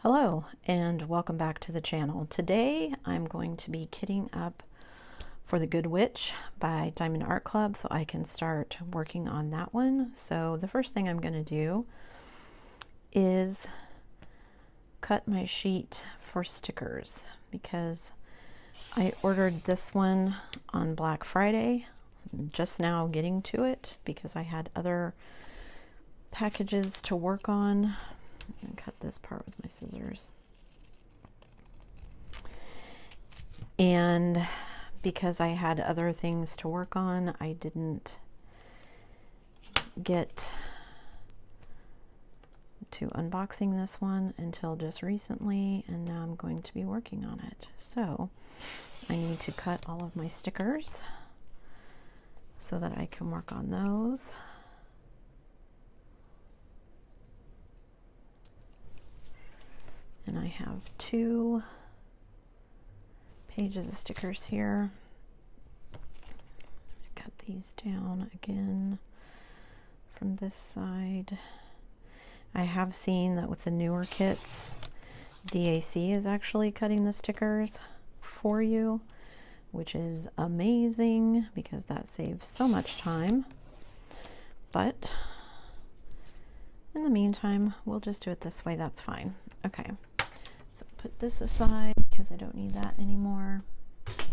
Hello and welcome back to the channel. Today I'm going to be kitting up for The Good Witch by Diamond Art Club so I can start working on that one. So the first thing I'm going to do is cut my sheet for stickers because I ordered this one on Black Friday. I'm just now getting to it because I had other packages to work on. I'm going to cut this part with my scissors. And because I had other things to work on, I didn't get to unboxing this one until just recently, and now I'm going to be working on it. So I need to cut all of my stickers so that I can work on those. And I have 2 pages of stickers here. Cut these down again from this side. I have seen that with the newer kits, DAC is actually cutting the stickers for you, which is amazing because that saves so much time. But in the meantime, we'll just do it this way. That's fine. Okay. So put this aside because I don't need that anymore. Push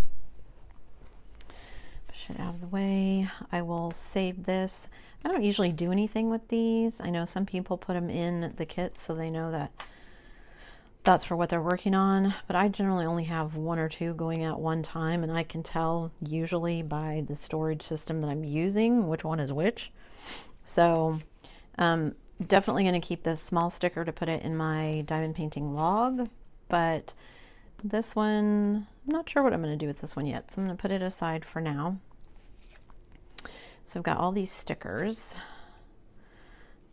it out of the way. I will save this. I don't usually do anything with these. I know some people put them in the kits so they know that that's for what they're working on, but I generally only have 1 or 2 going at one time, and I can tell usually by the storage system that I'm using which one is which. So definitely going to keep this small sticker to put it in my diamond painting log, but this one, I'm not sure what I'm going to do with this one yet, so I'm going to put it aside for now. So I've got all these stickers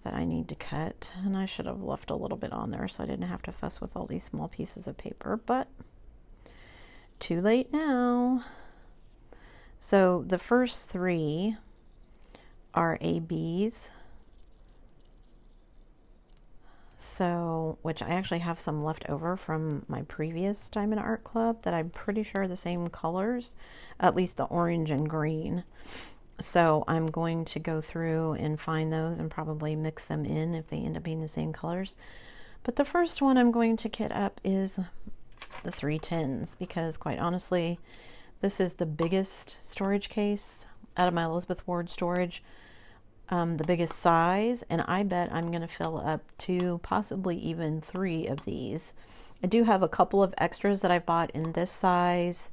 that I need to cut, and I should have left a little bit on there so I didn't have to fuss with all these small pieces of paper, but too late now. So the first 3 are ABs. So, which I actually have some left over from my previous Diamond Art Club that I'm pretty sure are the same colors, at least the orange and green. So I'm going to go through and find those and probably mix them in if they end up being the same colors. But the first one I'm going to kit up is the 310s because quite honestly, this is the biggest storage case out of my Elizabeth Ward storage. The biggest size, and I bet I'm going to fill up 2, possibly even 3 of these. I do have a couple of extras that I bought in this size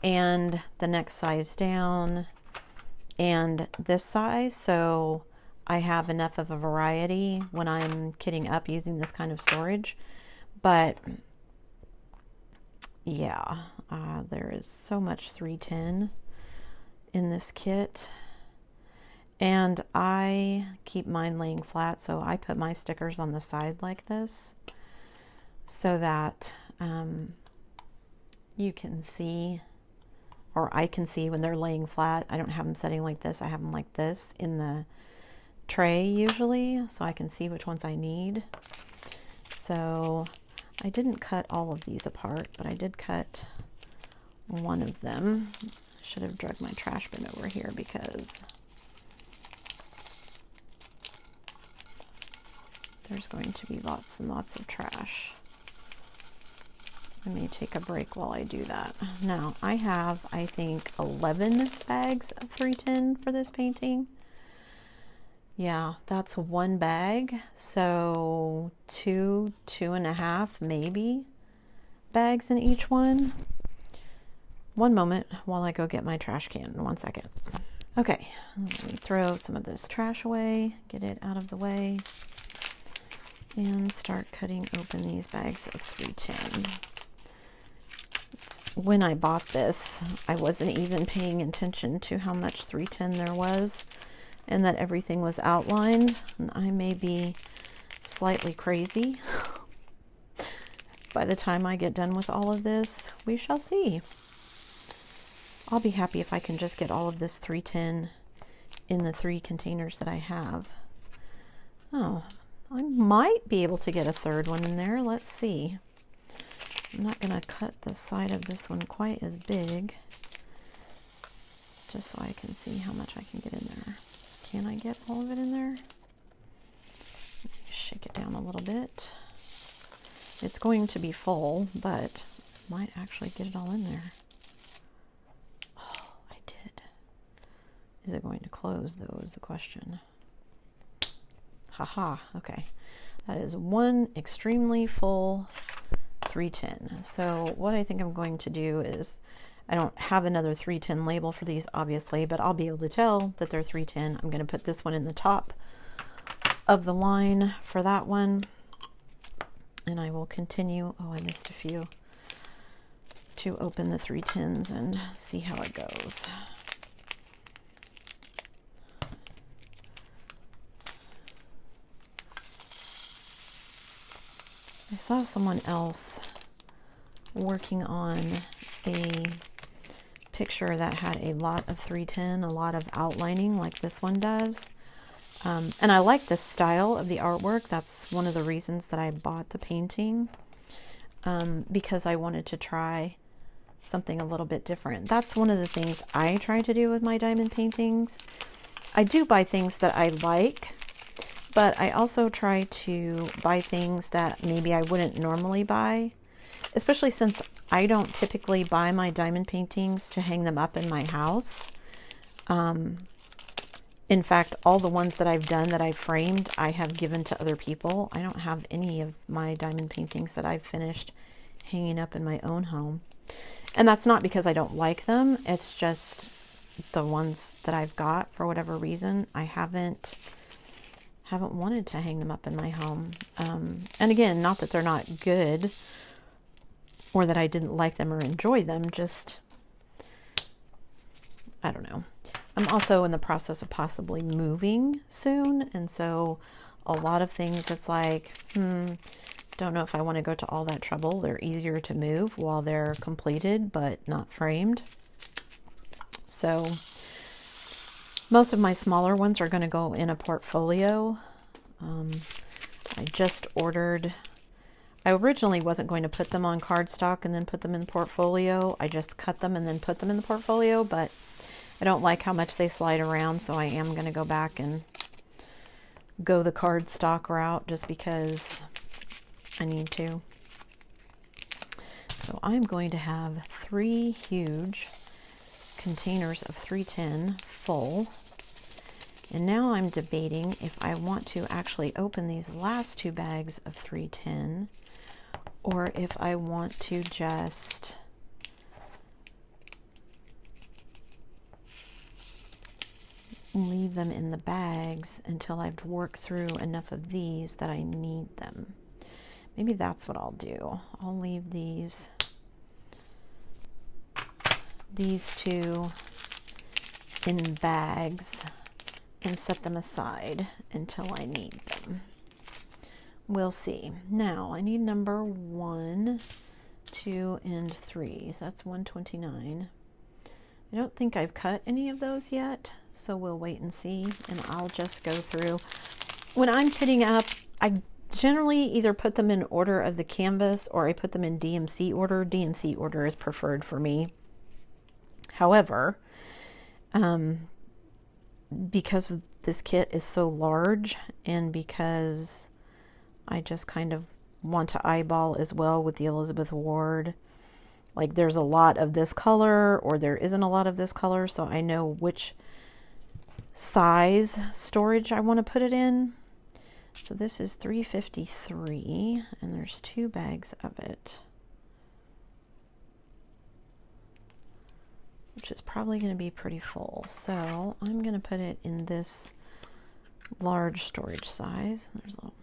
and the next size down and this size, so I have enough of a variety when I'm kitting up using this kind of storage. But yeah, there is so much 310 in this kit. And I keep mine laying flat, so I put my stickers on the side like this so that you can see, or I can see when they're laying flat. I don't have them setting like this. I have them like this in the tray usually, so I can see which ones I need. So I didn't cut all of these apart, but I did cut one of them. Should have dragged my trash bin over here because there's going to be lots and lots of trash. I may take a break while I do that. Now, I have, I think, 11 bags of 310 for this painting. Yeah, that's 1 bag. So 2.5 maybe bags in each one. One moment while I go get my trash can. 1 second. Okay, let me throw some of this trash away, get it out of the way, and start cutting open these bags of 310. When I bought this, I wasn't even paying attention to how much 310 there was and that everything was outlined. And I may be slightly crazy. By the time I get done with all of this, we shall see. I'll be happy if I can just get all of this 310 in the 3 containers that I have. Oh, I might be able to get a third one in there. Let's see. I'm not going to cut the side of this one quite as big, just so I can see how much I can get in there. Can I get all of it in there? Shake it down a little bit. It's going to be full, but I might actually get it all in there. Oh, I did. Is it going to close, though, is the question. Haha, okay. That is one extremely full 310. So what I think I'm going to do is, I don't have another 310 label for these, obviously, but I'll be able to tell that they're 310. I'm going to put this one in the top of the line for that one. And I will continue, oh, I missed a few, to open the 310s and see how it goes. I saw someone else working on a picture that had a lot of 310, a lot of outlining like this one does. And I like the style of the artwork. That's one of the reasons that I bought the painting, because I wanted to try something a little bit different. That's one of the things I try to do with my diamond paintings. I do buy things that I like, but I also try to buy things that maybe I wouldn't normally buy, especially since I don't typically buy my diamond paintings to hang them up in my house. In fact, all the ones that I've done that I've framed, I have given to other people. I don't have any of my diamond paintings that I've finished hanging up in my own home. And that's not because I don't like them. It's just the ones that I've got, for whatever reason, I haven't wanted to hang them up in my home. And again, not that they're not good or that I didn't like them or enjoy them, just, I don't know. I'm also in the process of possibly moving soon, and so a lot of things, it's like, don't know if I want to go to all that trouble. They're easier to move while they're completed but not framed. So most of my smaller ones are going to go in a portfolio. I just ordered, I originally wasn't going to put them on cardstock and then put them in the portfolio. I just cut them and then put them in the portfolio, but I don't like how much they slide around, so I am going to go back and go the cardstock route just because I need to. So I'm going to have 3 huge containers of 310 full. And now I'm debating if I want to actually open these last 2 bags of 310 or if I want to just leave them in the bags until I've worked through enough of these that I need them. Maybe that's what I'll do. I'll leave these 2 in bags and set them aside until I need them. We'll see. Now I need number 1, 2, and 3. So that's 129. I don't think I've cut any of those yet, so we'll wait and see, and I'll just go through. When I'm kitting up, I generally either put them in order of the canvas or I put them in DMC order. DMC order is preferred for me. However, because this kit is so large and because I just kind of want to eyeball as well with the Elizabeth Ward, like there's a lot of this color or there isn't a lot of this color, so I know which size storage I want to put it in. So this is 353 and there's 2 bags of it, which is probably going to be pretty full. So I'm going to put it in this large storage size. There's a little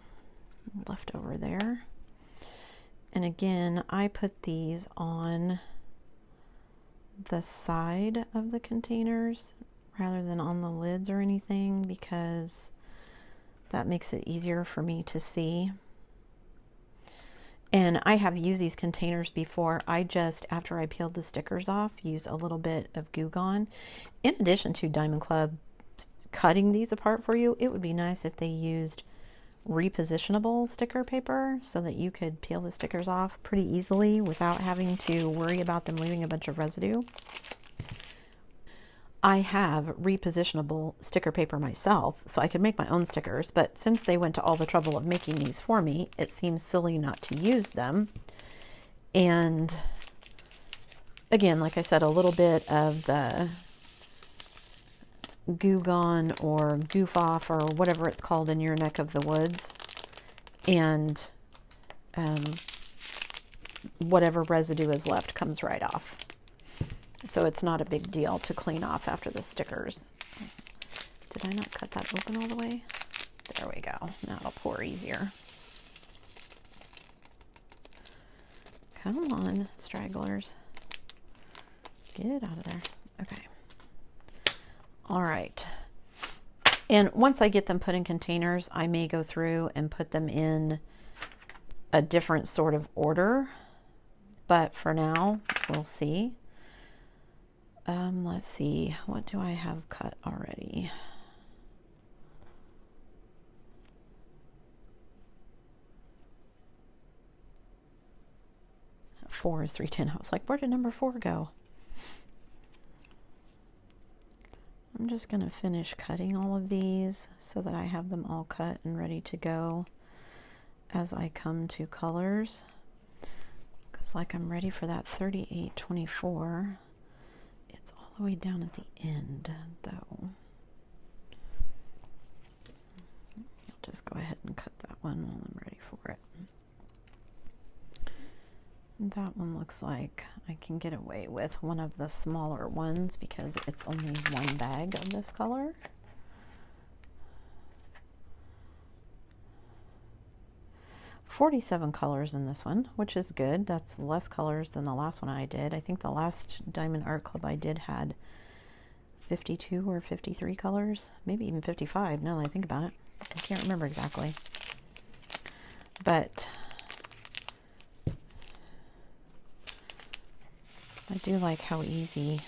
leftover there. And again, I put these on the side of the containers rather than on the lids or anything, because that makes it easier for me to see. And I have used these containers before. I just, after I peeled the stickers off, used a little bit of Goo Gone. In addition to Diamond Club cutting these apart for you, it would be nice if they used repositionable sticker paper so that you could peel the stickers off pretty easily without having to worry about them leaving a bunch of residue. I have repositionable sticker paper myself, so I could make my own stickers, but since they went to all the trouble of making these for me, it seems silly not to use them. And again, like I said, a little bit of the Goo Gone or Goof Off or whatever it's called in your neck of the woods, and whatever residue is left comes right off. So it's not a big deal to clean off after the stickers. Did I not cut that open all the way? There we go. Now it'll pour easier. Come on, stragglers. Get out of there. Okay. All right. And once I get them put in containers, I may go through and put them in a different sort of order. But for now, we'll see. Let's see, what do I have cut already? 4 is 310. I was like, where did number 4 go? I'm just going to finish cutting all of these so that I have them all cut and ready to go as I come to colors. Because like I'm ready for that 3824. It's all the way down at the end, though. I'll just go ahead and cut that one while I'm ready for it. That one looks like I can get away with one of the smaller ones because it's only one bag of this color. "47 colors in this one, which is good. That's less colors than the last one I did. I think the last Diamond Art Club I did had 52 or 53 colors, maybe even 55 now that I think about it. I can't remember exactly. But I do like how easy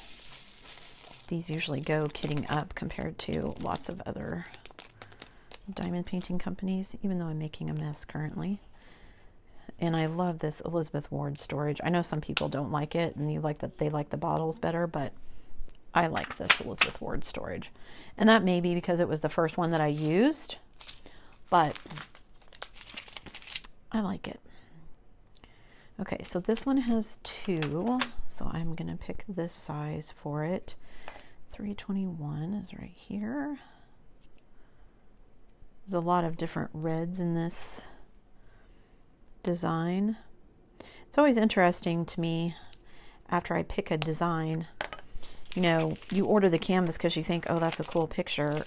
these usually go kitting up compared to lots of other diamond painting companies, even though I'm making a mess currently. And I love this Elizabeth Ward storage. I know some people don't like it and they like the bottles better, but I like this Elizabeth Ward storage. And that may be because it was the first one that I used, but I like it. Okay, so this one has 2, so I'm going to pick this size for it. 321 is right here. There's a lot of different reds in this design. It's always interesting to me after I pick a design. You know, you order the canvas because you think, oh, that's a cool picture,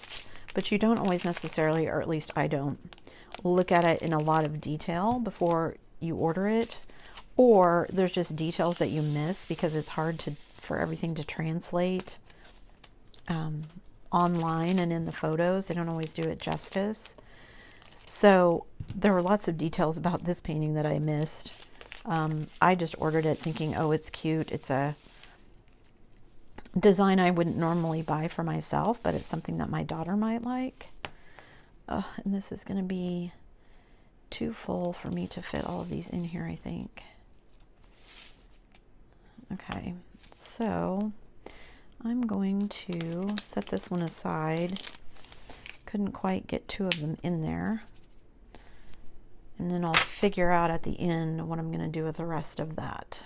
but you don't always necessarily, or at least I don't, look at it in a lot of detail before you order it. Or there's just details that you miss because it's hard for everything to translate online and in the photos. They don't always do it justice. So there were lots of details about this painting that I missed. I just ordered it thinking, oh, it's cute. It's a design I wouldn't normally buy for myself, but it's something that my daughter might like. And this is going to be too full for me to fit all of these in here, I think. Okay, so I'm going to set this one aside. Couldn't quite get 2 of them in there. And then I'll figure out at the end what I'm going to do with the rest of that.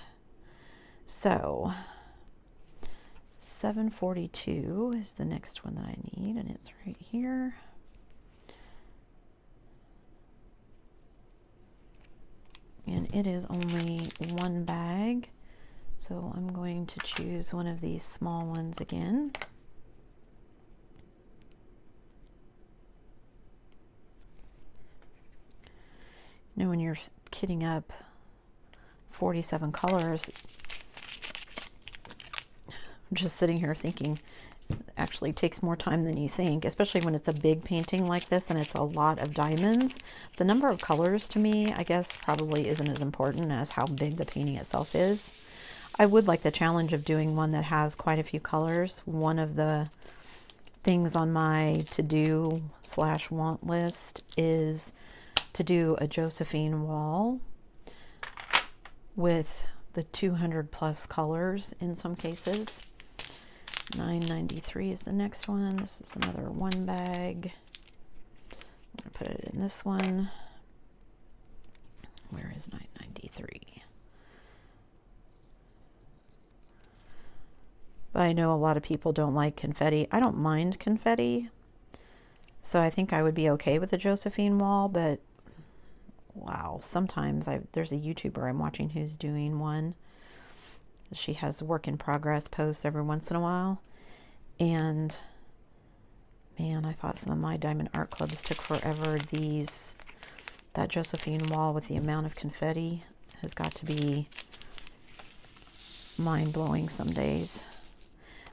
So 742 is the next one that I need, and it's right here. And it is only 1 bag. So I'm going to choose one of these small ones again. You know, when you're kitting up 47 colors, I'm just sitting here thinking it actually takes more time than you think, especially when it's a big painting like this and it's a lot of diamonds. The number of colors to me, I guess, probably isn't as important as how big the painting itself is. I would like the challenge of doing one that has quite a few colors. One of the things on my to-do / want list is to do a Josephine wall with the 200 plus colors in some cases. $9.93 is the next one. This is another one bag. I'm going to put it in this one. Where is $9.93? But I know a lot of people don't like confetti. I don't mind confetti, so I think I would be okay with the Josephine wall, but wow, sometimes there's a YouTuber I'm watching who's doing one. She has work in progress posts every once in a while, and man, I thought some of my Diamond Art Clubs took forever. That Josephine wall with the amount of confetti has got to be mind-blowing some days.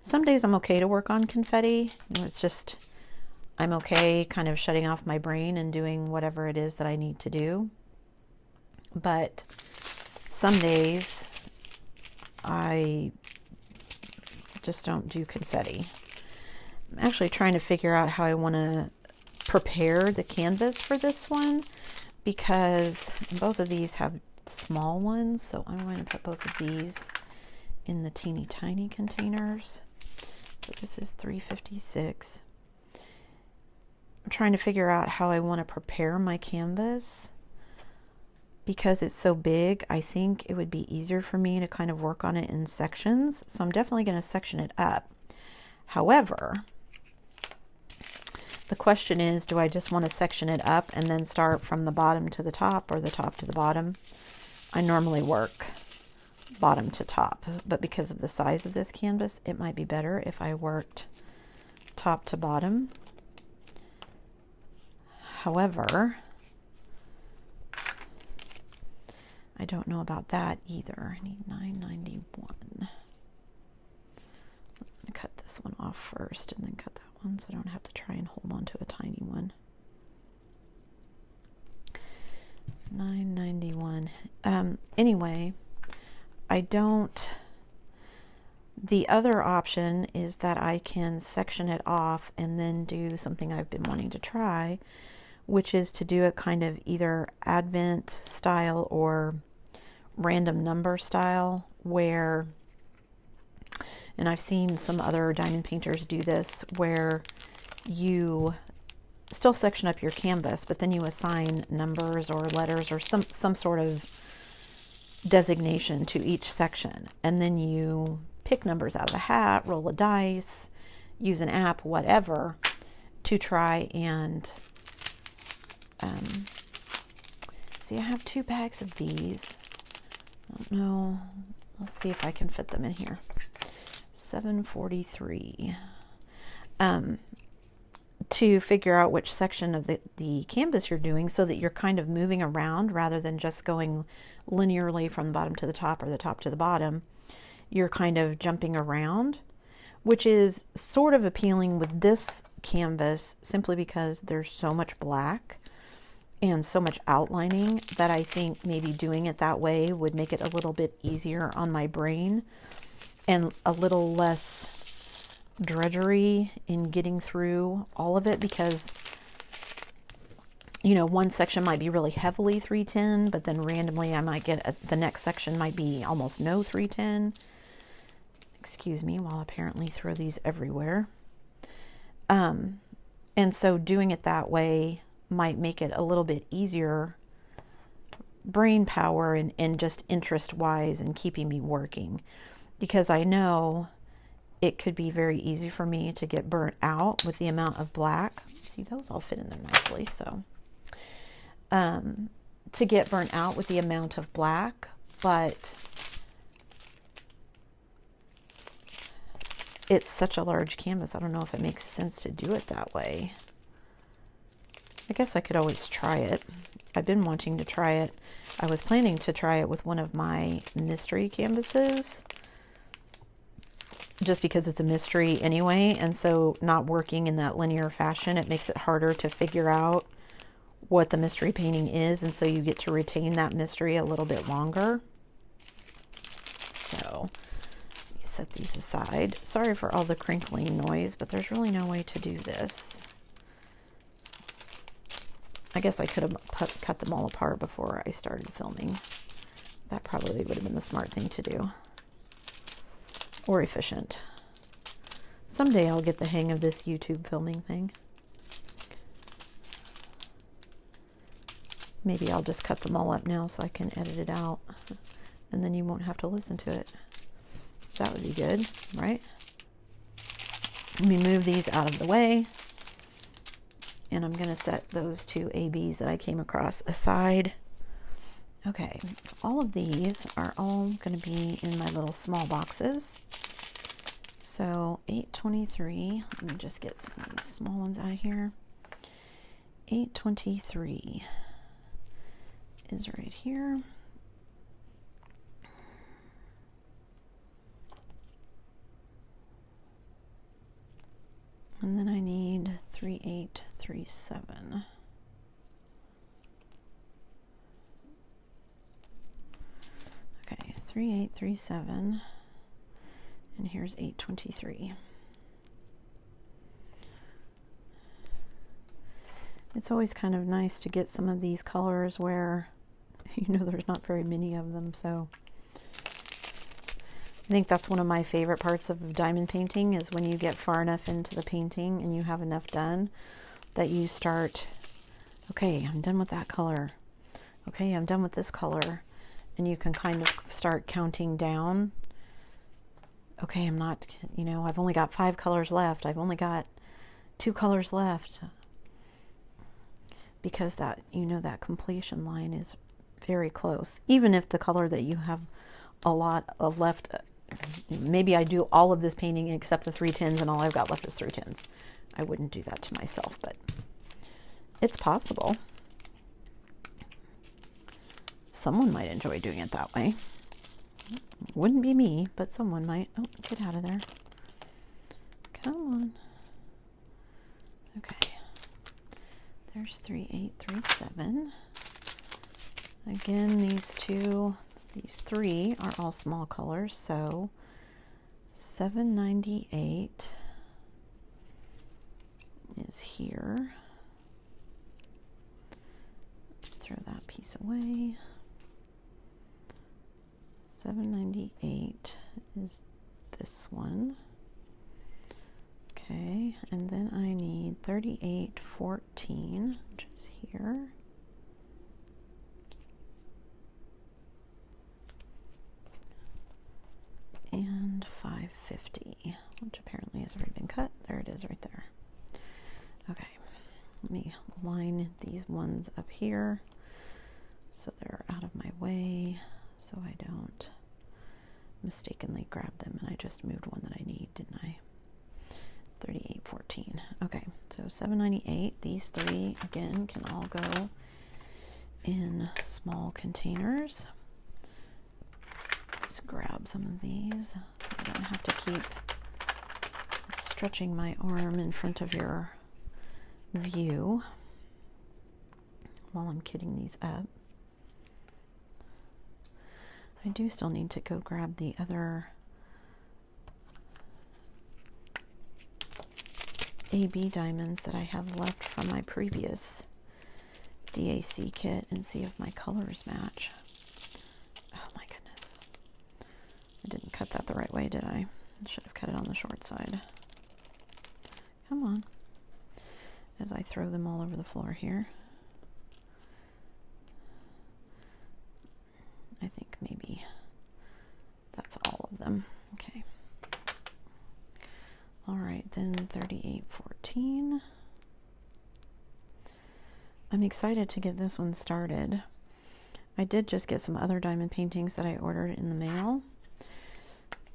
Some days I'm okay to work on confetti. It's just, I'm okay kind of shutting off my brain and doing whatever it is that I need to do. But some days I just don't do confetti. I'm actually trying to figure out how I want to prepare the canvas for this one, because both of these have small ones, so I'm going to put both of these in the teeny tiny containers. So this is $3.56. I'm trying to figure out how I want to prepare my canvas. Because it's so big, I think it would be easier for me to kind of work on it in sections. So I'm definitely going to section it up. However, the question is, do I just want to section it up and then start from the bottom to the top or the top to the bottom? I normally work bottom to top, but because of the size of this canvas, it might be better if I worked top to bottom. However, I don't know about that either. I need $9.91. I'm going to cut this one off first and then cut that one so I don't have to try and hold on to a tiny one. $9.91. Anyway, the other option is that I can section it off and then do something I've been wanting to try, which is to do a kind of either Advent style or random number style, where, and I've seen some other diamond painters do this, where you still section up your canvas, but then you assign numbers or letters or some sort of designation to each section, and then you pick numbers out of a hat, roll a dice, use an app, whatever, to try and see. I have 2 bags of these. I don't know. Let's see if I can fit them in here. $7.43. To figure out which section of the canvas you're doing, so that you're kind of moving around rather than just going linearly from the bottom to the top or the top to the bottom. You're kind of jumping around, which is sort of appealing with this canvas simply because there's so much black and so much outlining that I think maybe doing it that way would make it a little bit easier on my brain and a little less drudgery in getting through all of it, because you know, one section might be really heavily 310, but then randomly I might get the next section might be almost no 310. Excuse me while I apparently throw these everywhere. And so doing it that way might make it a little bit easier brain power and just interest wise and keeping me working, because I know it could be very easy for me to get burnt out with the amount of black. See, those all fit in there nicely. So to get burnt out with the amount of black, but it's such a large canvas. I don't know if it makes sense to do it that way. I guess I could always try it. I've been wanting to try it. I was planning to try it with one of my mystery canvases, just because it's a mystery anyway, and so not working in that linear fashion, it makes it harder to figure out what the mystery painting is, and so you get to retain that mystery a little bit longer. So, let me set these aside. Sorry for all the crinkling noise, but there's really no way to do this. I guess I could have cut them all apart before I started filming. That probably would have been the smart thing to do. Or efficient. Someday I'll get the hang of this YouTube filming thing. Maybe I'll just cut them all up now so I can edit it out. And then you won't have to listen to it. That would be good, right? Let me move these out of the way. And I'm going to set those two ABs that I came across aside. Okay, all of these are all going to be in my little small boxes. So 823, let me just get some of these small ones out of here. 823 is right here. And then I need 3837. Okay, 3837. And here's 823. It's always kind of nice to get some of these colors where, you know, there's not very many of them, so I think that's one of my favorite parts of diamond painting is when you get far enough into the painting and you have enough done that you start, okay, I'm done with that color. Okay, I'm done with this color. And you can kind of start counting down. Okay, I'm not, you know, I've only got 5 colors left. I've only got 2 colors left. Because that, you know, that completion line is very close. Even if the color that you have a lot of left, maybe I do all of this painting except the 310s and all I've got left is 310s. I wouldn't do that to myself, but it's possible. Someone might enjoy doing it that way. Wouldn't be me, but someone might. Oh, get out of there. Come on. Okay. There's 3837. Again, these 3 are all small colors, so 798 is here. Throw that piece away. 798 is this one. Okay, and then I need 3814, which is here. And 550, which apparently has already been cut. There it is right there. Okay, let me line these ones up here so they're out of my way so I don't mistakenly grab them and I just moved one that I need, didn't I? 3814. Okay, so 798. These 3 again can all go in small containers. Just grab some of these so I don't have to keep stretching my arm in front of your view while I'm kitting these up. I do still need to go grab the other AB diamonds that I have left from my previous DAC kit and see if my colors match. Oh my goodness. I didn't cut that the right way, did I? I should have cut it on the short side. Come on. As I throw them all over the floor here. I think maybe that's all of them. Okay. All right, then 3814. I'm excited to get this one started. I did just get some other diamond paintings that I ordered in the mail,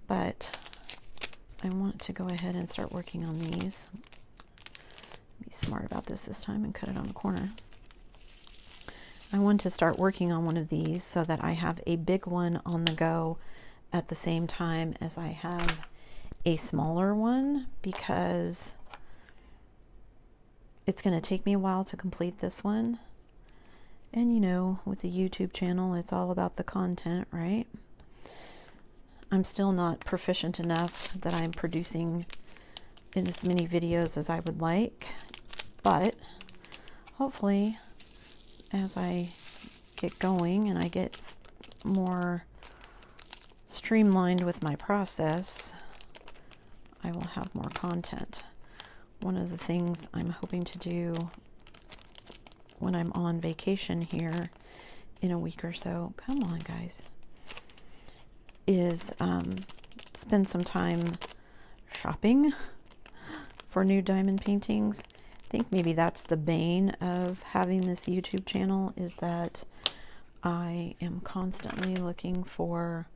but I want to go ahead and start working on these. Be smart about this time and cut it on the corner. I want to start working on one of these so that I have a big one on the go at the same time as I have a smaller one, because it's going to take me a while to complete this one. And you know, with the YouTube channel, it's all about the content, right? I'm still not proficient enough that I'm producing in as many videos as I would like, but hopefully as I get going and I get more streamlined with my process, I will have more content. One of the things I'm hoping to do when I'm on vacation here in a week or so, come on guys, is spend some time shopping for new diamond paintings. I think maybe that's the bane of having this YouTube channel, is that I am constantly looking for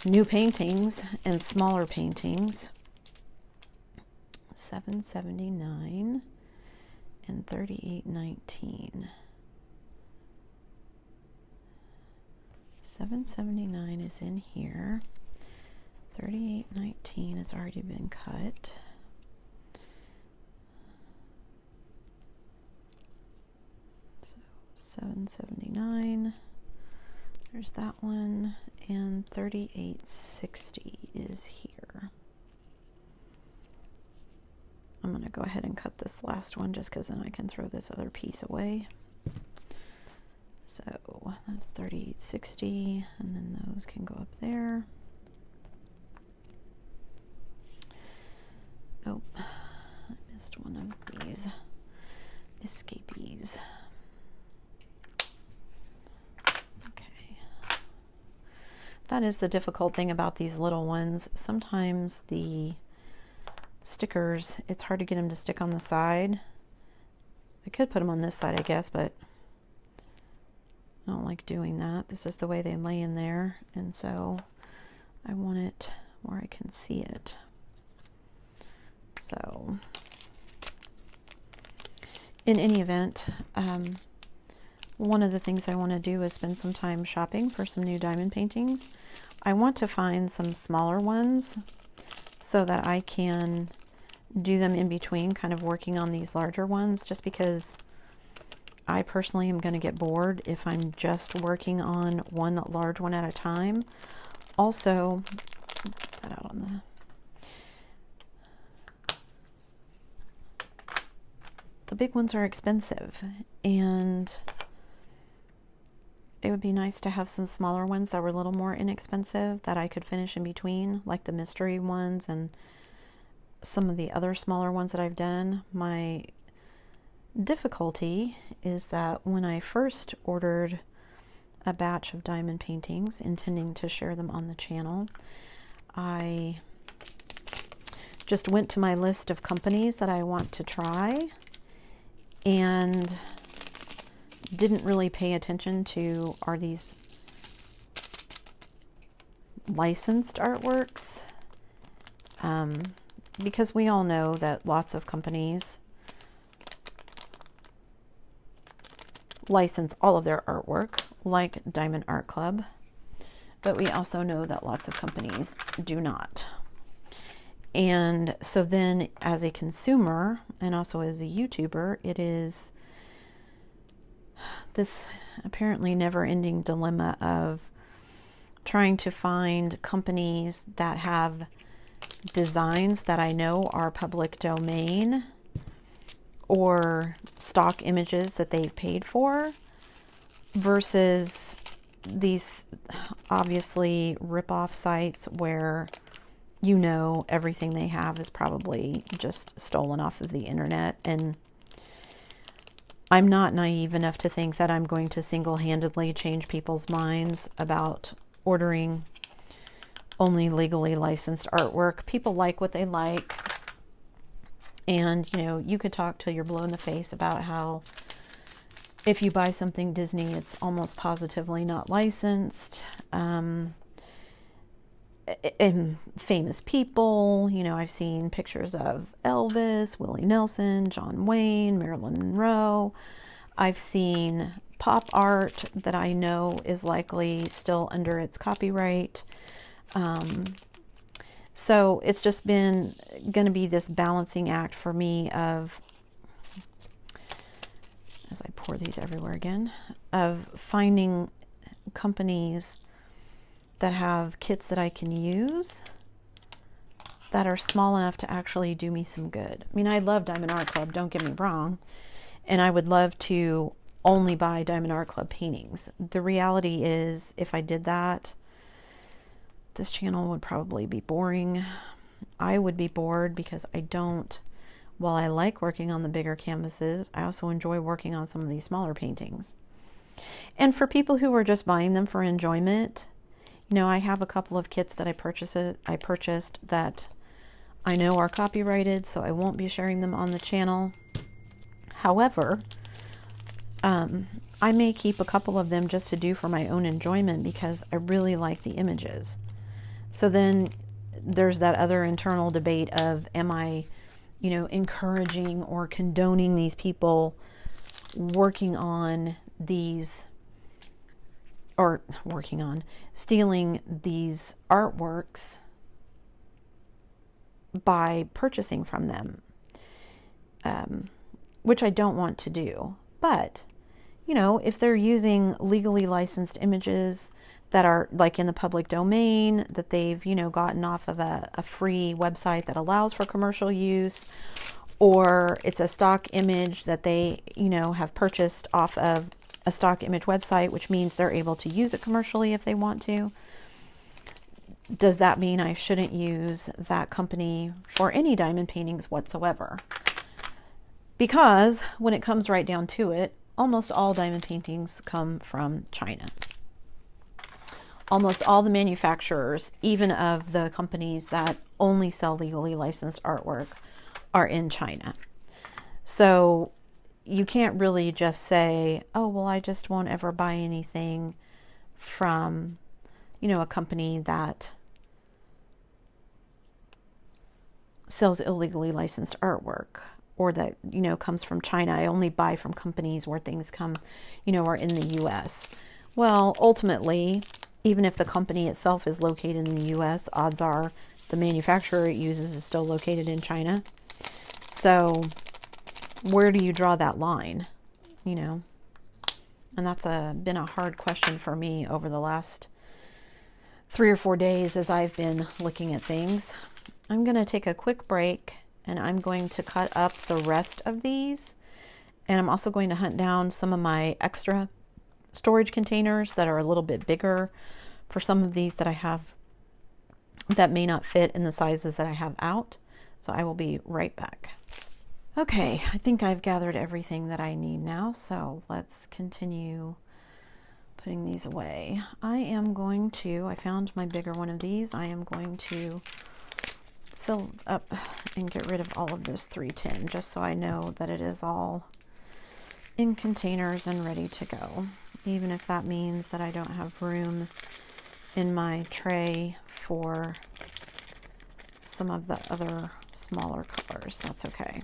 new paintings and smaller paintings. $7.79 and $38.19. $7.79 is in here. $38.19 has already been cut. So $7.79. There's that one, and $38.60 is here. I'm going to go ahead and cut this last one just because then I can throw this other piece away. So that's $38.60, and then those can go up there. Oh, I missed one of these escapees. Okay. That is the difficult thing about these little ones. Sometimes the stickers, it's hard to get them to stick on the side. I could put them on this side, I guess, but I don't like doing that. This is the way they lay in there, and so I want it where I can see it. So in any event, one of the things I want to do is spend some time shopping for some new diamond paintings. I want to find some smaller ones so that I can do them in between, kind of working on these larger ones, just because I personally am going to get bored if I'm just working on one large one at a time. Also, put that out on the big ones are expensive, and it would be nice to have some smaller ones that were a little more inexpensive that I could finish in between, like the mystery ones and some of the other smaller ones that I've done. My difficulty is that when I first ordered a batch of diamond paintings, intending to share them on the channel, I just went to my list of companies that I want to try and didn't really pay attention to, are these licensed artworks? Because we all know that lots of companies license all of their artwork, like Diamond Art Club, but we also know that lots of companies do not. And so then as a consumer and also as a YouTuber, it is this apparently never-ending dilemma of trying to find companies that have designs that I know are public domain or stock images that they've paid for, versus these obviously rip-off sites where you know everything they have is probably just stolen off of the internet. And I'm not naive enough to think that I'm going to single-handedly change people's minds about ordering only legally licensed artwork. People like what they like, and you know, you could talk till you're blue in the face about how if you buy something Disney, it's almost positively not licensed. And famous people, you know, I've seen pictures of Elvis, Willie Nelson, John Wayne, Marilyn Monroe. I've seen pop art that I know is likely still under its copyright. So it's just been going to be this balancing act for me of, as I pour these everywhere again, of finding companies that have kits that I can use that are small enough to actually do me some good. I mean, I love Diamond Art Club, don't get me wrong, and I would love to only buy Diamond Art Club paintings. The reality is, if I did that, this channel would probably be boring. I would be bored because I don't, while I like working on the bigger canvases, I also enjoy working on some of these smaller paintings. And for people who are just buying them for enjoyment, you know, I have a couple of kits that I purchased that I know are copyrighted, so I won't be sharing them on the channel. However, I may keep a couple of them just to do for my own enjoyment because I really like the images. So then there's that other internal debate of, am I, you know, encouraging or condoning these people working on these, or stealing these artworks by purchasing from them, which I don't want to do. But, you know, if they're using legally licensed images that are like in the public domain, that they've, you know, gotten off of a free website that allows for commercial use, or it's a stock image that they, you know, have purchased off of a stock image website, which means they're able to use it commercially if they want to. Does that mean I shouldn't use that company for any diamond paintings whatsoever? Because when it comes right down to it, almost all diamond paintings come from China. Almost all the manufacturers, even of the companies that only sell legally licensed artwork, are in China. So you can't really just say, oh, well, I just won't ever buy anything from, you know, a company that sells illegally licensed artwork, or that, you know, comes from China. I only buy from companies where things come, you know, are in the US. Well, ultimately, even if the company itself is located in the US, odds are the manufacturer it uses is still located in China. So where do you draw that line, you know? And that's been a hard question for me over the last 3 or 4 days as I've been looking at things. I'm going to take a quick break, and I'm going to cut up the rest of these. And I'm also going to hunt down some of my extra storage containers that are a little bit bigger for some of these that I have that may not fit in the sizes that I have out. So I will be right back. Okay, I think I've gathered everything that I need now, so let's continue putting these away. I found my bigger one of these. I am going to fill up and get rid of all of this 310, just so I know that it is all in containers and ready to go, even if that means that I don't have room in my tray for some of the other smaller colors. That's okay.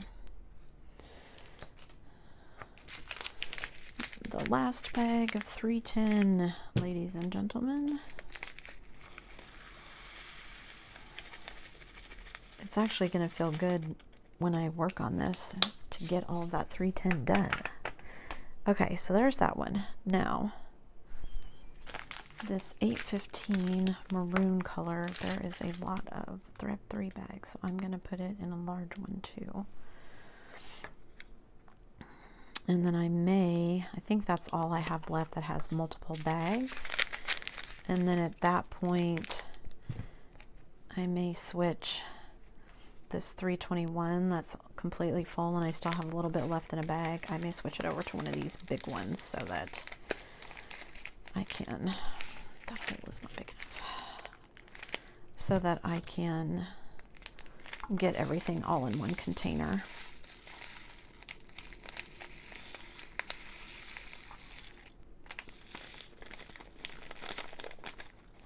The last bag of 310, ladies and gentlemen. It's actually going to feel good when I work on this to get all of that 310 done. Okay, so there's that one. Now, this 815 maroon color, there is a lot of, I have 3 bags, so I'm going to put it in a large one too. And then I think that's all I have left that has multiple bags. And then at that point, I may switch this 321 that's completely full and I still have a little bit left in a bag. I may switch it over to one of these big ones so that I can, that hole is not big enough, so that I can get everything all in one container.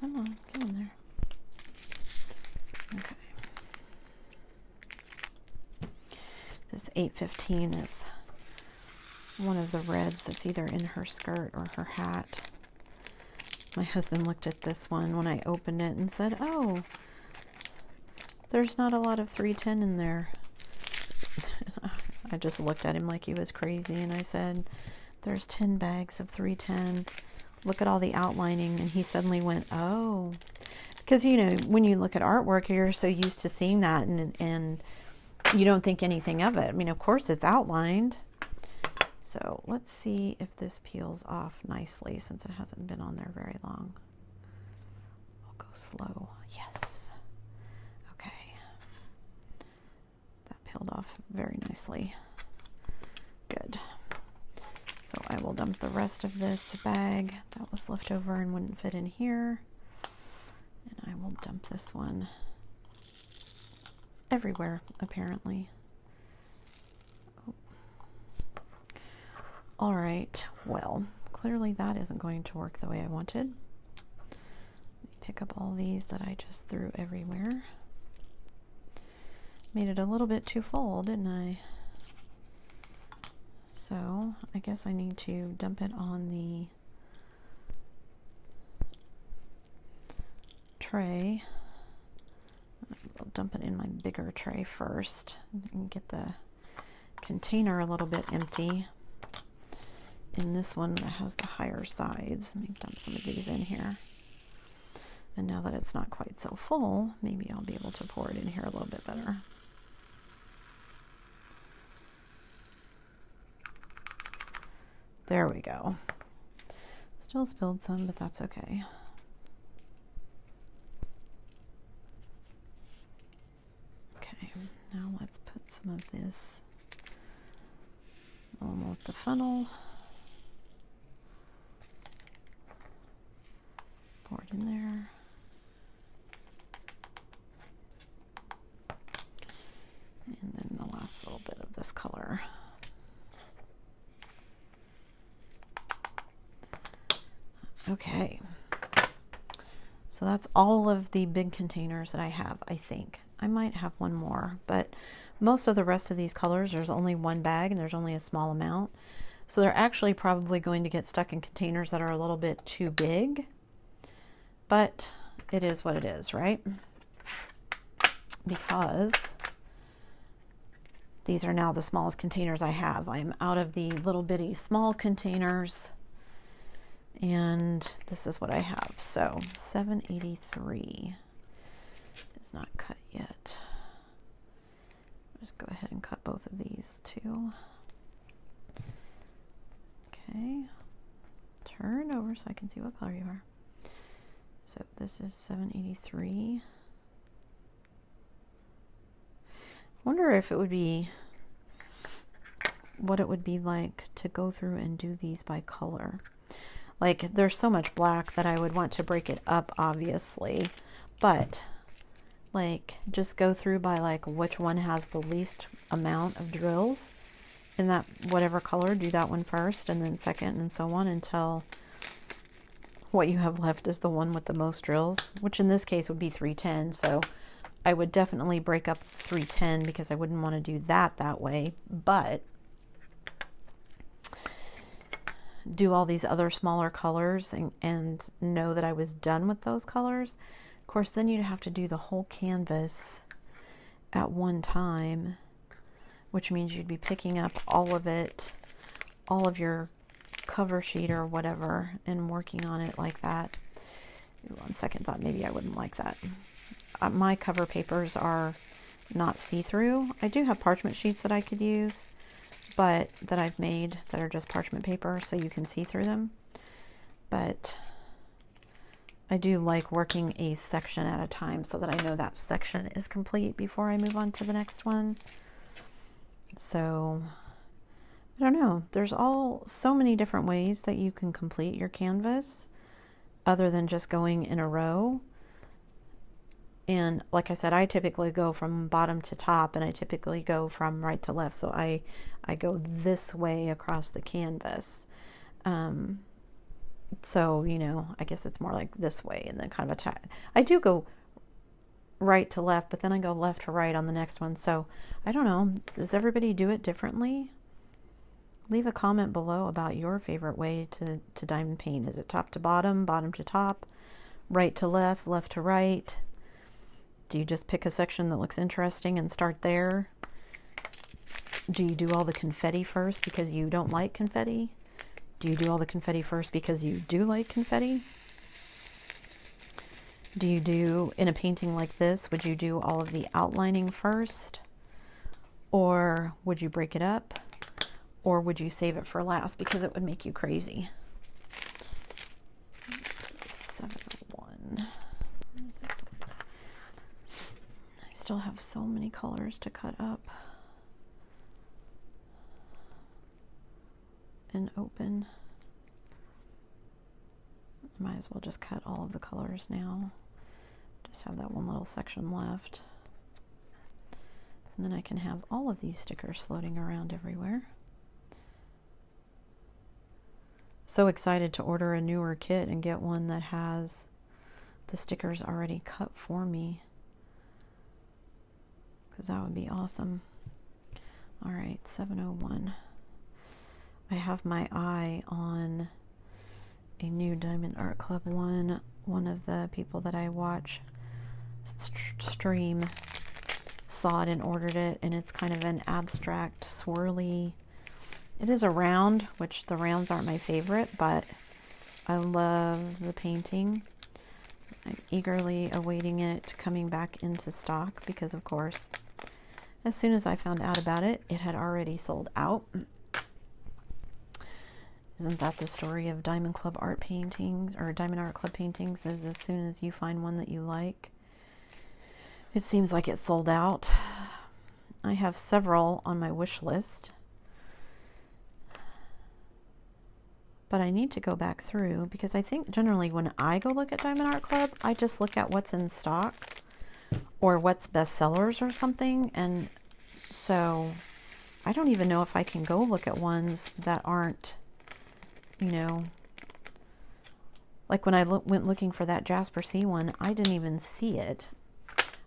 Come on, get in there. Okay. This 815 is one of the reds that's either in her skirt or her hat. My husband looked at this one when I opened it and said, oh, there's not a lot of 310 in there. I just looked at him like he was crazy and I said, there's 10 bags of 310. look at all the outlining. And he suddenly went, oh, because, you know, when you look at artwork, you're so used to seeing that and you don't think anything of it. I mean, of course it's outlined. So let's see if this peels off nicely since it hasn't been on there very long. I'll go slow. Yes. Okay. That peeled off very nicely. Good. So I will dump the rest of this bag that was left over and wouldn't fit in here. And I will dump this one everywhere, apparently. All right, well, clearly that isn't going to work the way I wanted. Let me pick up all these that I just threw everywhere. Made it a little bit too full, didn't I? So I guess I need to dump it on the tray. I'll dump it in my bigger tray first and get the container a little bit empty. In this one that has the higher sides, let me dump some of these in here. And now that it's not quite so full, maybe I'll be able to pour it in here a little bit better. There we go. Still spilled some, but that's okay. Okay, now let's put some of this along with the funnel. Pour it in there. And then the last little bit of this color. Okay. So that's all of the big containers that I have, I think. I might have one more, but most of the rest of these colors, there's only one bag and there's only a small amount. So they're actually probably going to get stuck in containers that are a little bit too big. But it is what it is, right? Because these are now the smallest containers I have. I'm out of the little bitty small containers, and this is what I have. So 783 is not cut yet. Just go ahead and cut both of these too. Okay, turn over so I can see what color you are. So this is 783. Wonder if it would be, what it would be like to go through and do these by color. Like, there's so much black that I would want to break it up, obviously, but like just go through by like which one has the least amount of drills in that whatever color, do that one first and then second and so on until what you have left is the one with the most drills, which in this case would be 310. So I would definitely break up 310 because I wouldn't want to do that way, but do all these other smaller colors and know that I was done with those colors. Of course, then you'd have to do the whole canvas at one time, which means you'd be picking up all of it, all of your cover sheet or whatever, and working on it like that. On second thought, maybe I wouldn't like that. My cover papers are not see-through. I do have parchment sheets that I could use, but that I've made that are just parchment paper so you can see through them. But I do like working a section at a time so that I know that section is complete before I move on to the next one. So I don't know. There's so many different ways that you can complete your canvas other than just going in a row. And like I said, I typically go from bottom to top, and I typically go from right to left. So I go this way across the canvas. So, you know, I guess it's more like this way and then kind of attack. I do go right to left, but then I go left to right on the next one. So I don't know. Does everybody do it differently? Leave a comment below about your favorite way to diamond paint. Is it top to bottom, bottom to top, right to left, left to right? Do you just pick a section that looks interesting and start there? Do you do all the confetti first because you don't like confetti? Do you do all the confetti first because you do like confetti? Do you do, in a painting like this, would you do all of the outlining first? Or would you break it up? Or would you save it for last because it would make you crazy? 701. Where's this one? I still have so many colors to cut up and open. Might as well just cut all of the colors now. Just have that one little section left. And then I can have all of these stickers floating around everywhere. So excited to order a newer kit and get one that has the stickers already cut for me, because that would be awesome. All right, 701. I have my eye on a new Diamond Art Club one. One of the people that I watch stream saw it and ordered it, and it's kind of an abstract swirly. It is a round, which the rounds aren't my favorite, but I love the painting. I'm eagerly awaiting it coming back into stock because, of course, as soon as I found out about it, it had already sold out. Isn't that the story of Diamond Club art paintings, or Diamond Art Club paintings, is as soon as you find one that you like, it seems like it's sold out. I have several on my wish list, but I need to go back through, because I think generally when I go look at Diamond Art Club, I just look at what's in stock or what's bestsellers or something, and so I don't even know if I can go look at ones that aren't, you know, like when I went looking for that Jasper C one, I didn't even see it.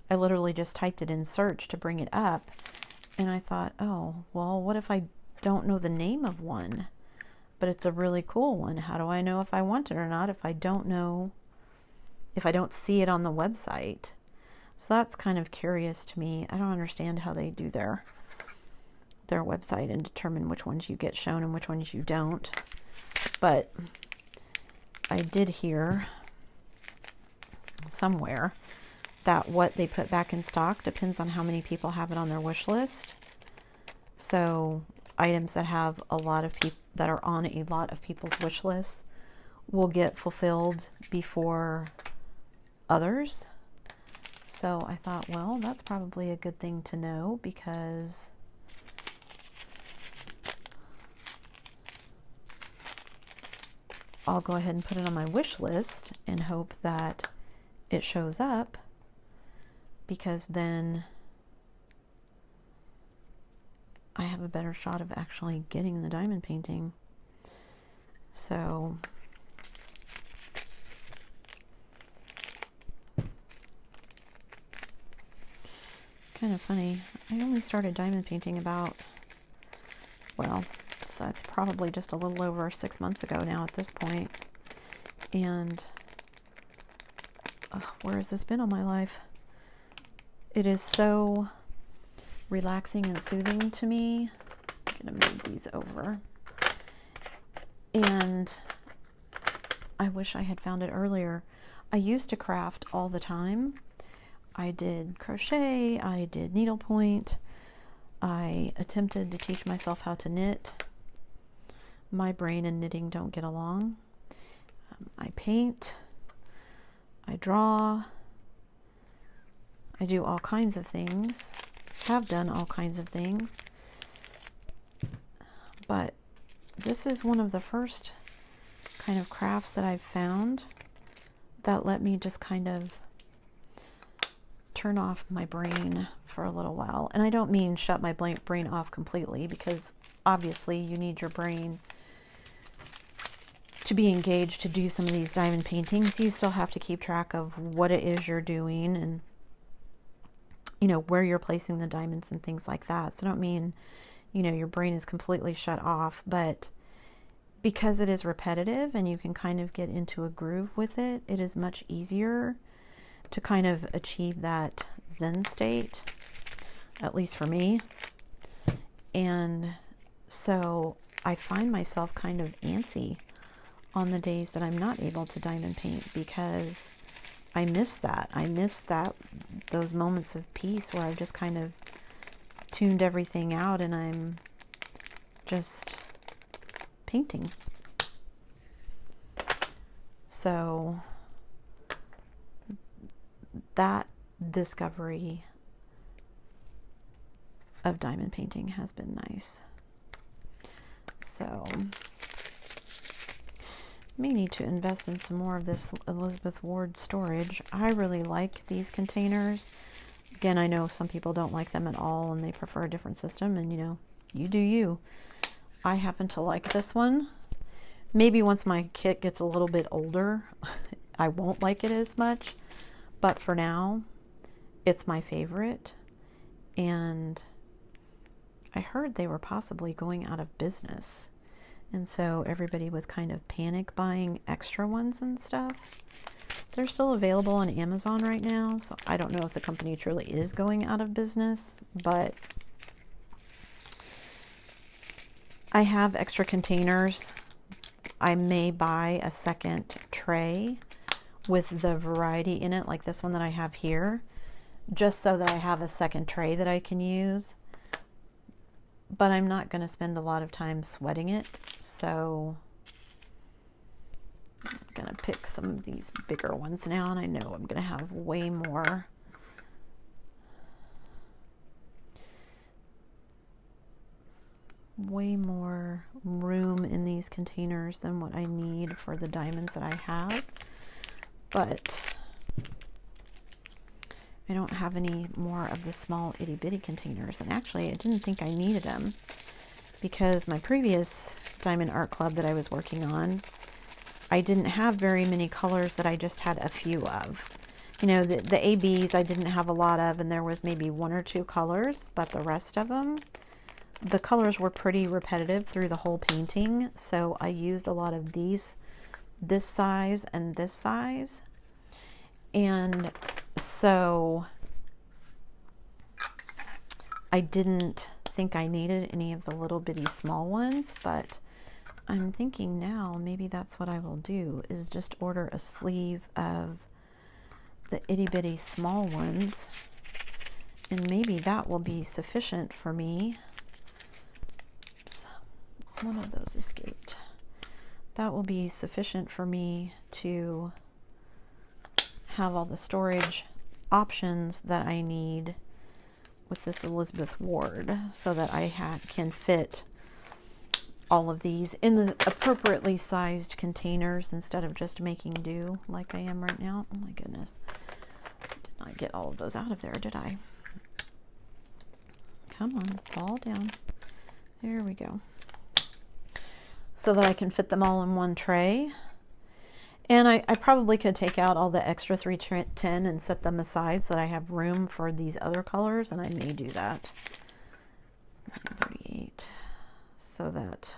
I literally just typed it in search to bring it up, and I thought, oh, well, what if I don't know the name of one, but it's a really cool one? How do I know if I want it or not if I don't know, if I don't see it on the website? So that's kind of curious to me. I don't understand how they do their website and determine which ones you get shown and which ones you don't. But I did hear somewhere that what they put back in stock depends on how many people have it on their wish list. So items that have a lot of people, that are on a lot of people's wish lists, will get fulfilled before others. So I thought, well, that's probably a good thing to know, because I'll go ahead and put it on my wish list and hope that it shows up, because then I have a better shot of actually getting the diamond painting. So kind of funny. I only started diamond painting about, well, so it's probably just a little over 6 months ago now at this point. And where has this been all my life? It is so relaxing and soothing to me. I'm gonna move these over. And I wish I had found it earlier. I used to craft all the time. I did crochet, I did needlepoint, I attempted to teach myself how to knit. My brain and knitting don't get along. I paint, I draw, I do all kinds of things, have done all kinds of things, but this is one of the first kind of crafts that I've found that let me just kind of turn off my brain for a little while. And I don't mean shut my brain off completely, because obviously you need your brain to be engaged to do some of these diamond paintings. You still have to keep track of what it is you're doing, and you know, where you're placing the diamonds and things like that. So I don't mean, you know, your brain is completely shut off, but because it is repetitive and you can kind of get into a groove with it, it is much easier to kind of achieve that Zen state, at least for me. And so I find myself kind of antsy on the days that I'm not able to diamond paint, because I miss that. I miss those moments of peace where I've just kind of tuned everything out and I'm just painting. So that discovery of diamond painting has been nice. So may need to invest in some more of this Elizabeth Ward storage. I really like these containers. Again, I know some people don't like them at all and they prefer a different system, and you know, you do you. I happen to like this one. Maybe once my kit gets a little bit older, I won't like it as much, but for now, it's my favorite. And I heard they were possibly going out of business. And so everybody was kind of panic buying extra ones and stuff. They're still available on Amazon right now, so I don't know if the company truly is going out of business, but I have extra containers. I may buy a second tray with the variety in it, like this one that I have here, just so that I have a second tray that I can use. But I'm not going to spend a lot of time sweating it, so I'm going to pick some of these bigger ones now, and I know I'm going to have way more room in these containers than what I need for the diamonds that I have. But I don't have any more of the small itty bitty containers, and actually I didn't think I needed them, because my previous diamond art club that I was working on, I didn't have very many colors, that I just had a few of. You know, the ABs I didn't have a lot of, and there was maybe 1 or 2 colors, but the rest of them, the colors were pretty repetitive through the whole painting, so I used a lot of these, this size and this size. And so I didn't think I needed any of the little bitty small ones, but I'm thinking now maybe that's what I will do, is just order a sleeve of the itty bitty small ones, and maybe that will be sufficient for me. Oops, one of those escaped. That will be sufficient for me to have all the storage options that I need with this Elizabeth Ward, so that I can fit all of these in the appropriately sized containers instead of just making do like I am right now. Oh my goodness. Did not get all of those out of there, did I? Come on, fall down. There we go. So that I can fit them all in one tray. And I probably could take out all the extra 310 and set them aside so that I have room for these other colors, and I may do that. 38, so that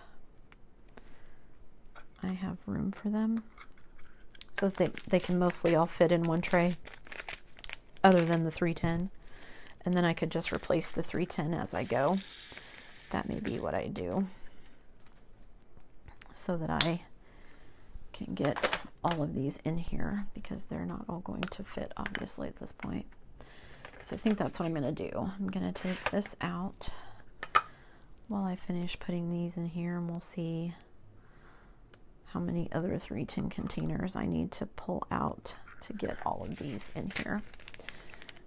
I have room for them, so that they can mostly all fit in one tray, other than the 310. And then I could just replace the 310 as I go. That may be what I do, so that I can get all of these in here, because they're not all going to fit obviously at this point. So I think that's what I'm going to do. I'm going to take this out while I finish putting these in here, and we'll see how many other 310 containers I need to pull out to get all of these in here,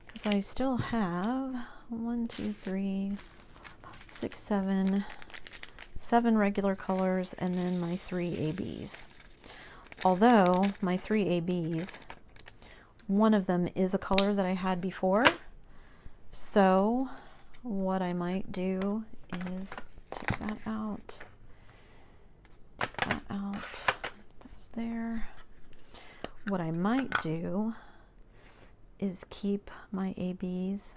because I still have 1, 2, 3, 6, 7 regular colors, and then my 3 ABs. Although my 3 ABs, one of them is a color that I had before. So what I might do is take that out. Take that out. That's there. What I might do is keep my ABs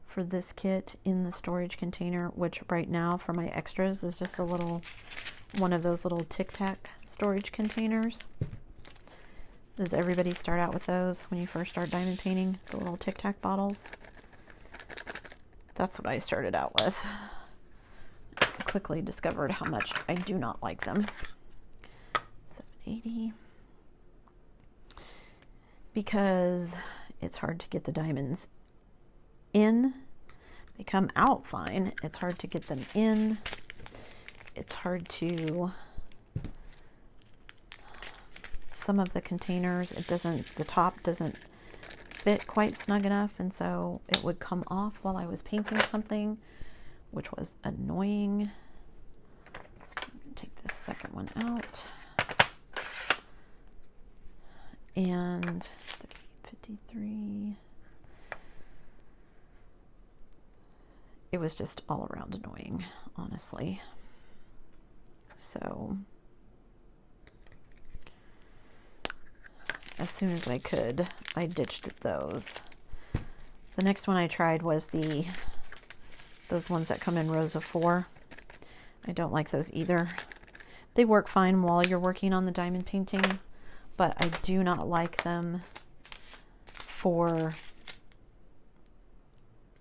for this kit in the storage container, which right now for my extras is just a little, one of those little Tic Tac storage containers. Does everybody start out with those when you first start diamond painting? The little Tic Tac bottles? That's what I started out with. Of quickly discovered how much I do not like them. 780. Because it's hard to get the diamonds in. They come out fine. It's hard to get them in. It's hard to, some of the containers, the top doesn't fit quite snug enough, and so it would come off while I was painting something, which was annoying. I'm going to take this second one out. And 53. It was just all around annoying, honestly. So as soon as I could, I ditched those. The next one I tried was those ones that come in rows of 4. I don't like those either. They work fine while you're working on the diamond painting, but I do not like them for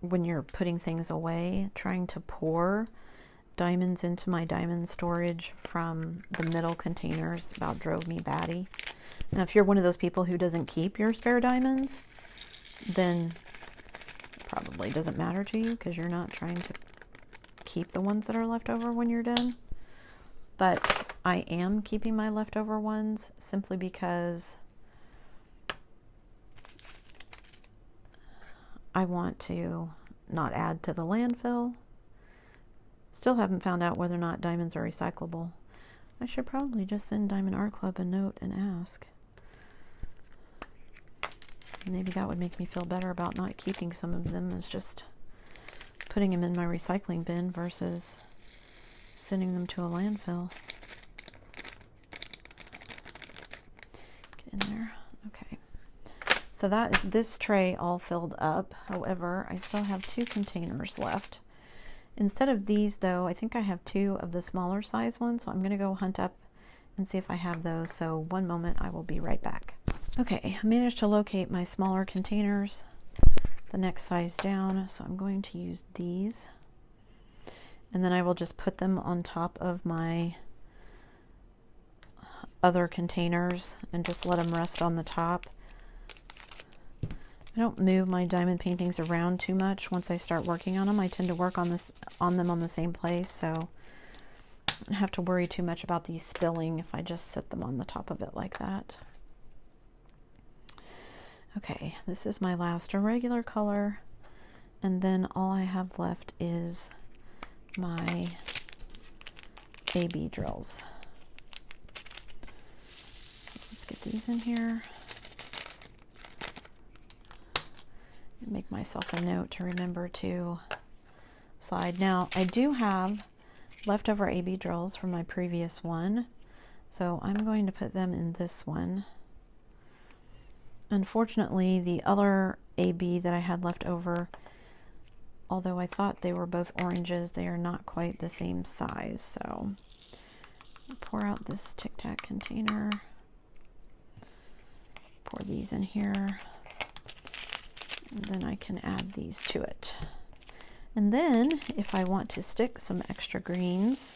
when you're putting things away. Trying to pour diamonds into my diamond storage from the middle containers about drove me batty. Now, if you're one of those people who doesn't keep your spare diamonds, then it probably doesn't matter to you because you're not trying to keep the ones that are left over when you're done. But I am keeping my leftover ones simply because I want to not add to the landfill. Still haven't found out whether or not diamonds are recyclable. I should probably just send Diamond Art Club a note and ask. Maybe that would make me feel better about not keeping some of them, as just putting them in my recycling bin versus sending them to a landfill. Get in there. Okay. So that is this tray all filled up. However, I still have 2 containers left. Instead of these, though, I think I have 2 of the smaller size ones, so I'm going to go hunt up and see if I have those. So one moment, I will be right back. Okay, I managed to locate my smaller containers, the next size down, so I'm going to use these. And then I will just put them on top of my other containers and just let them rest on the top. I don't move my diamond paintings around too much once I start working on them. I tend to work on them on the same place, so I don't have to worry too much about these spilling if I just sit them on the top of it like that. Okay, this is my last irregular color, and then all I have left is my AB drills. Let's get these in here. Make myself a note to remember to slide. Now, I do have leftover AB drills from my previous one, so I'm going to put them in this one. Unfortunately, the other AB that I had left over, although I thought they were both oranges, they are not quite the same size. So I'll pour out this Tic Tac container, pour these in here, and then I can add these to it. And then if I want to stick some extra greens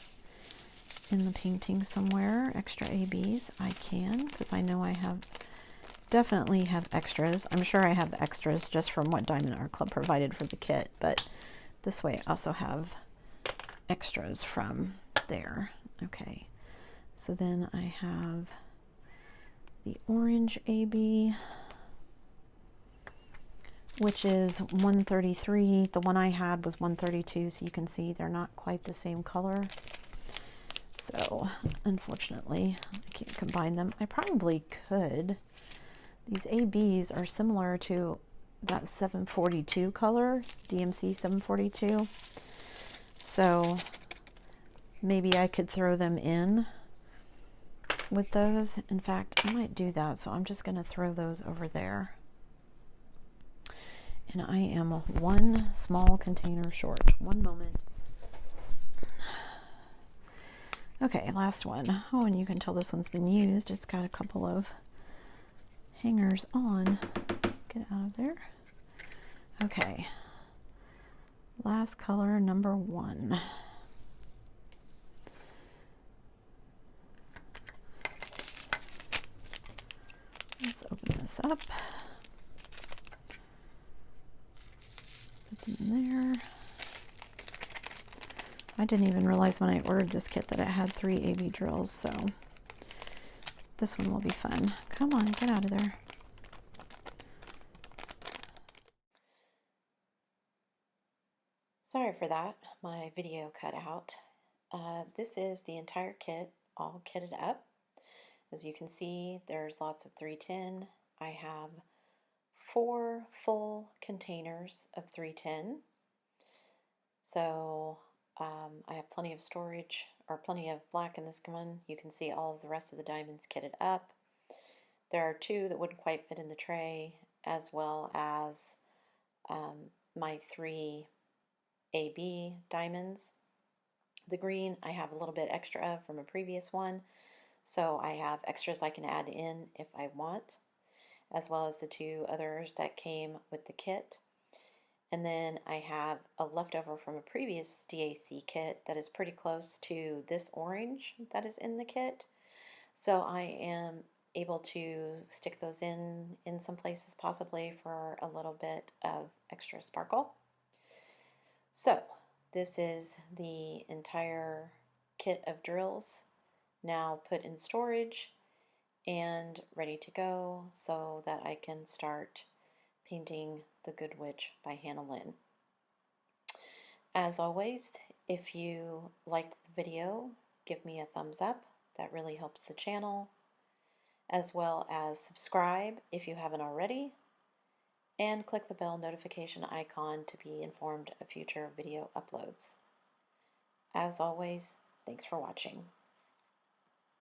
in the painting somewhere, extra ABs, I can, because I know I definitely have extras. I'm sure I have extras just from what Diamond Art Club provided for the kit, but this way I also have extras from there. Okay, so then I have the orange AB, which is 133. The one I had was 132, so you can see they're not quite the same color. So unfortunately, I can't combine them. I probably could. These ABs are similar to that 742 color, DMC 742. So maybe I could throw them in with those. In fact, I might do that. So I'm just going to throw those over there. And I am one small container short. One moment. Okay, last one. Oh, and you can tell this one's been used. It's got a couple of hangers on. Get out of there. Okay. Last color, number 1. Let's open this up. Put them in there. I didn't even realize when I ordered this kit that it had 3 AB drills, so this one will be fun. Come on, get out of there. Sorry for that, my video cut out. This is the entire kit, all kitted up. As you can see, there's lots of 310. I have 4 full containers of 310. So I have plenty of storage, or plenty of black in this one. You can see all of the rest of the diamonds kitted up. There are 2 that wouldn't quite fit in the tray, as well as my 3 AB diamonds. The green I have a little bit extra of from a previous one, so I have extras I can add in if I want, as well as the 2 others that came with the kit. And then I have a leftover from a previous DAC kit that is pretty close to this orange that is in the kit. So I am able to stick those in some places possibly for a little bit of extra sparkle. So this is the entire kit of drills now put in storage and ready to go so that I can start painting The Good Witch by Hannah Lynn. As always, if you liked the video, give me a thumbs up. That really helps the channel, as well as subscribe if you haven't already, and click the bell notification icon to be informed of future video uploads. As always, thanks for watching.